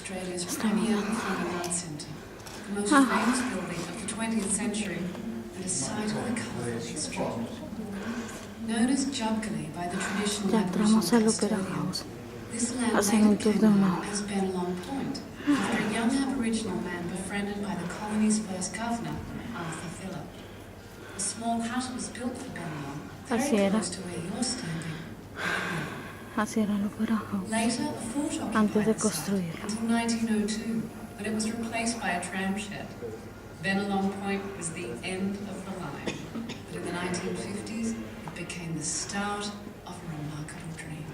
Australia's premier performing arts centre, the most famous building of the 20th century and a site of a colourful history. Known as Jubgally by the traditional Aboriginal custodians, this land later became known as Bennelong Point, after a young Aboriginal man befriended by the colony's first governor, Arthur Phillip. A small hut was built for Bennelong, very close to where you're standing. Así era el Opera House antes de construirlo. Until 1902, when it was replaced by a tram shed. Bennelong Point was the end of the line, but in the 1950s it became the start of a remarkable dream.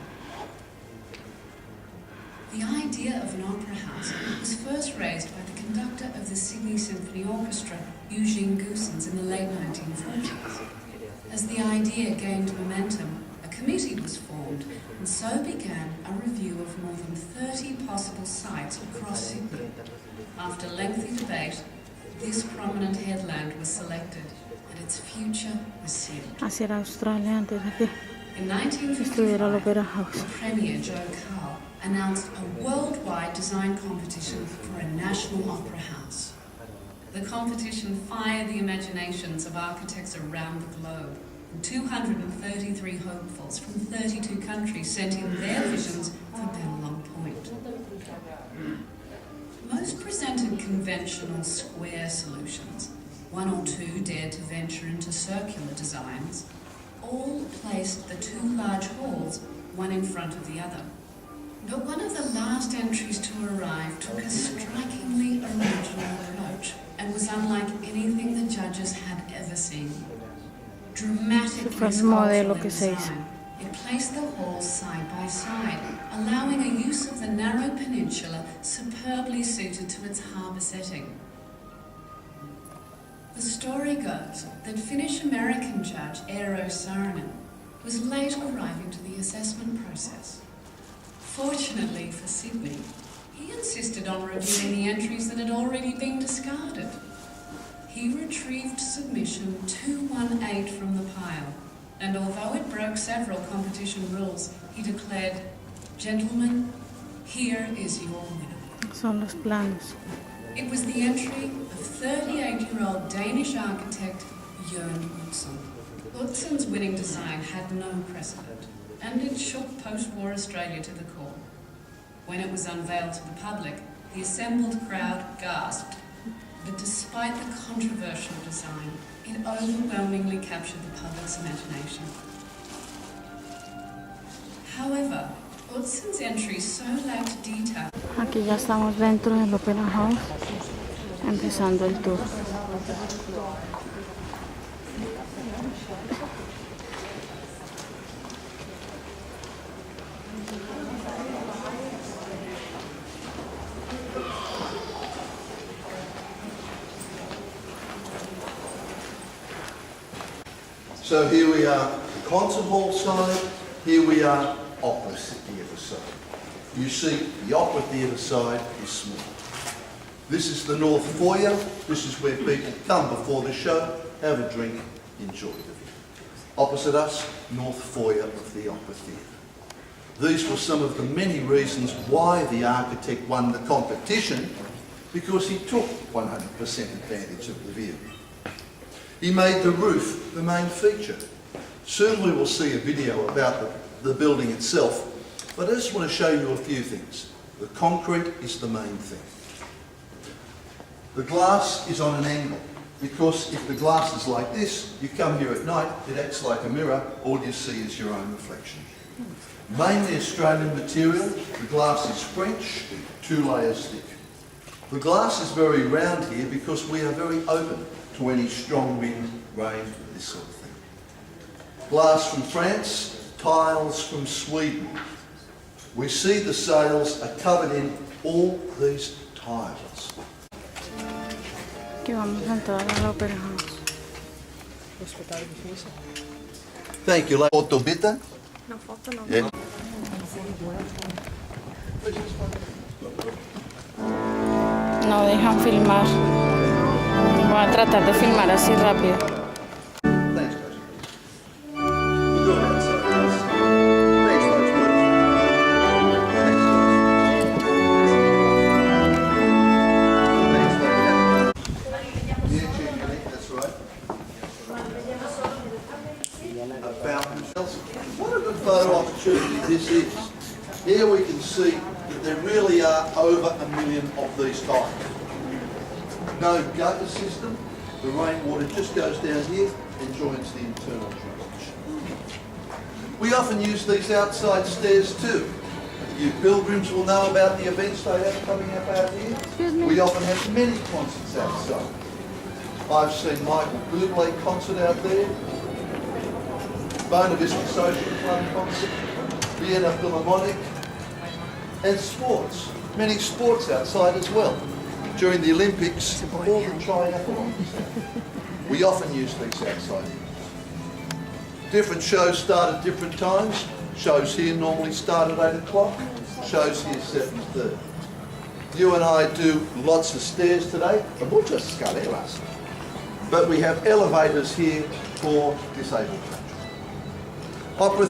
The idea of an opera house was first raised by the conductor of the Sydney Symphony Orchestra, Eugene Goossens, in the late 1940s. As the idea gained momentum, a committee was formed, and so began a review of more than 30 possible sites across Sydney. After lengthy debate, this prominent headland was selected, and its future was sealed. Así era Australia antes de que In estuviera el 1955, Opera House. Premier Joe Carl announced a worldwide design competition for a national opera house. The competition fired the imaginations of architects around the globe. 233 hopefuls from 32 countries sent in their visions for Bennelong Point. Most presented conventional square solutions. One or two dared to venture into circular designs. All placed the two large halls, one in front of the other. But one of the last entries to arrive took a strikingly original approach and was unlike anything the judges had ever seen. Dramatically sculptural in design, it placed the halls side by side, allowing a use of the narrow peninsula superbly suited to its harbour setting. The story goes that Finnish-American judge Eero Saarinen was late arriving to the assessment process. Fortunately for Sydney, he insisted on reviewing the entries that had already been discarded. He retrieved submission 218 from the pile, and although it broke several competition rules, he declared, "Gentlemen, here is your winner." Son los planos. It was the entry of 38-year-old Danish architect Jørn Utzon. Utzon's winning design had no precedent, and it shook post-war Australia to the core. When it was unveiled to the public, the assembled crowd gasped. But despite the controversial design, it overwhelmingly captured the public's imagination. However, Utzon's entries so lacked detail. Aquí ya estamos dentro del Opera House, empezando el tour. So here we are, the concert hall side, here we are, opera theatre side. You see, the opera theatre side is small. This is the north foyer, this is where people come before the show, have a drink, enjoy the view. Opposite us, north foyer of the opera theatre. These were some of the many reasons why the architect won the competition, because he took 100% advantage of the view. He made the roof the main feature. Soon we will see a video about the building itself, but I just want to show you a few things. The concrete is the main thing. The glass is on an angle, because if the glass is like this, you come here at night, it acts like a mirror, all you see is your own reflection. Mainly Australian material, the glass is French, 2 layers thick. The glass is very round here because we are very open to any strong wind, rain, this sort of thing. Glass from France, tiles from Sweden. We see the sails are covered in all these tiles. Aquí vamos a entrar al Opera House. Thank you. Foto bitte? No foto, no. Yeah. No dejan filmar. Voy a tratar de filmar así rápido. Thanks, guys. We're going outside. Thanks, folks. Thanks. that there really are over 1 million of these types. No gutter system, the rainwater just goes down here and joins the internal drainage. We often use these outside stairs too. You pilgrims will know about the events they have coming up out here. We often have many concerts outside. I've seen Michael Bublé concert out there, Bona Vista Social Club concert, Vienna Philharmonic, and sports. Many sports outside as well. During the Olympics or the triathlons. We often use these outside areas. Different shows start at different times. Shows here normally start at 8 o'clock. Shows here 7:30. You and I do lots of stairs today. Muchas escaleras. But we have elevators here for disabled children. Opera